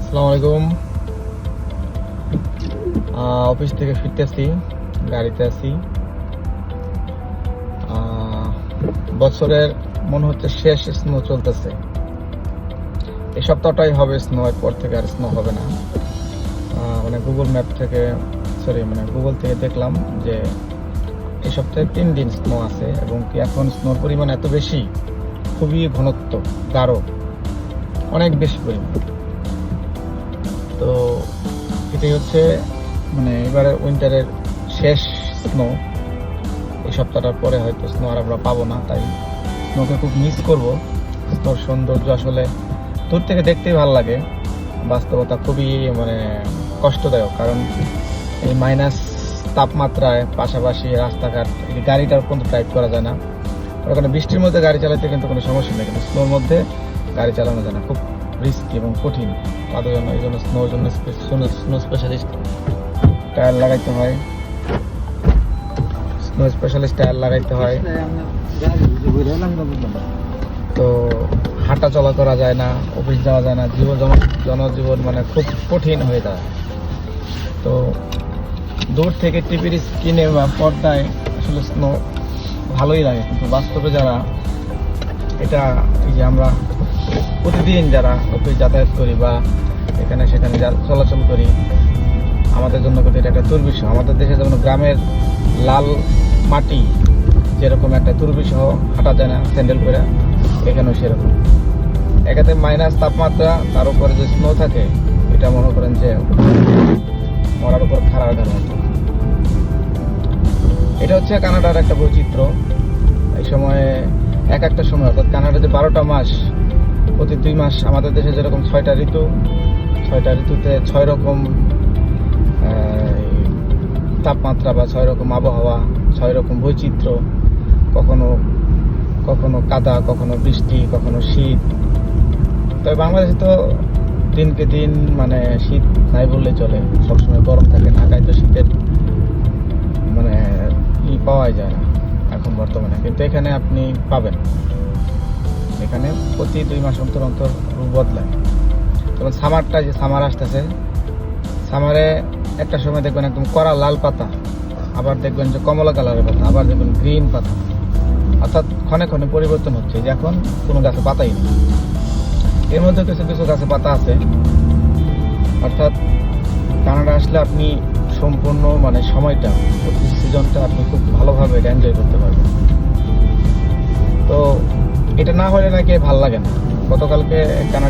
আসসালামু আলাইকুম। অফিস থেকে ফিরতেছি, গাড়িতে আছি। বছরের মনে হচ্ছে শেষ স্নো চলতেছে। এই সপ্তাহটাই হবে স্নো, এরপর থেকে আর স্নো হবে না। মানে গুগল ম্যাপ থেকে গুগল থেকে দেখলাম যে এই সপ্তাহে 3 দিন স্নো আছে এবং কি এখন স্নোর পরিমাণ এত বেশি, খুবই ঘনত্ব, গাঢ়, অনেক বেশি পরিমাণ। তো এটাই হচ্ছে এবারে উইন্টারের শেষ স্নো। এই সপ্তাহটার পরে হয়তো স্নো আর আমরা পাবো না, তাই স্নোকে খুব মিস করবো। স্নোর সৌন্দর্য আসলে দূর থেকে দেখতেই ভালো লাগে, বাস্তবতা খুবই কষ্টদায়ক। কারণ এই মাইনাস তাপমাত্রায় পাশাপাশি রাস্তাঘাট, গাড়িটার পর্যন্ত ড্রাইভ করা যায় না। ওখানে বৃষ্টির মধ্যে গাড়ি চালাতে কিন্তু কোনো সমস্যা নেই, কিন্তু স্নোর মধ্যে গাড়ি চালানো যায় না, খুব রিস্কি এবং কঠিন তাদের জন্য। এই জন্য স্নোর জন্য স্নো স্পেশালিস্ট টায়ার লাগাইতে হয়, স্নো স্পেশালিস্ট টায়ার লাগাইতে হয়। তো হাঁটা চলা করা যায় না, অফিস যাওয়া যায় না, জনজীবন খুব কঠিন হয়ে যায়। তো দূর থেকে টিভির স্ক্রিনে বা পর্দায় আসলে স্নো ভালোই লাগে, কিন্তু বাস্তবে যারা এটা এই যে আমরা প্রতিদিন যারা অফিস যাতায়াত করি বা এখানে সেখানে চলাচল করি, আমাদের জন্য কিন্তু এটা একটা দুর্বিষহ। আমাদের দেশে যেমন গ্রামের লাল মাটি যেরকম একটা দুর্বিষহ, হাঁটা যায় না স্যান্ডেল পরে, এখানেও সেরকম। একাতে মাইনাস তাপমাত্রা, তার উপরে যে স্নো থাকে, এটা মনে করেন যে মরার উপর খাড়া হয়ে মতো। এটা হচ্ছে কানাডার একটা বৈচিত্র্য। এই সময়ে একটা সময়, অর্থাৎ কানাডা যে 12টা মাস, প্রতি 2 মাস আমাদের দেশে যেরকম 6টা ঋতু, 6টা ঋতুতে 6 রকম তাপমাত্রা বা 6 রকম আবহাওয়া, 6 রকম বৈচিত্র্য। কখনো কখনো কাদা, কখনো বৃষ্টি, কখনো শীত। তবে বাংলাদেশে তো দিনকে দিন শীত নাই বললে চলে, সবসময় গরম থাকে। ঢাকায় তো শীতের পাওয়াই যায় না এখন বর্তমানে, কিন্তু এখানে আপনি পাবেন। এখানে প্রতি 2 মাস অন্তর অন্তর রূপ বদলায়। যেমন সামারটা, যে সামার আসতেছে, সামারে একটা সময় দেখবেন একদম কড়া লাল পাতা, আবার দেখবেন যে কমলা কালারের পাতা, আবার দেখবেন গ্রিন পাতা। অর্থাৎ ক্ষণে ক্ষণে পরিবর্তন হচ্ছে, যে এখন কোনো গাছে পাতাই নেই। এর মধ্যে কিছু কিছু গাছে পাতা আছে। অর্থাৎ কানাডা আসলে আপনি সম্পূর্ণ সময়টা, প্রতি সিজনটা আপনি খুব ভালোভাবে এটা এনজয় করতে পারবেন। তো এটা না হলে নাকি ভাল লাগে না। গতকালকে কানাডা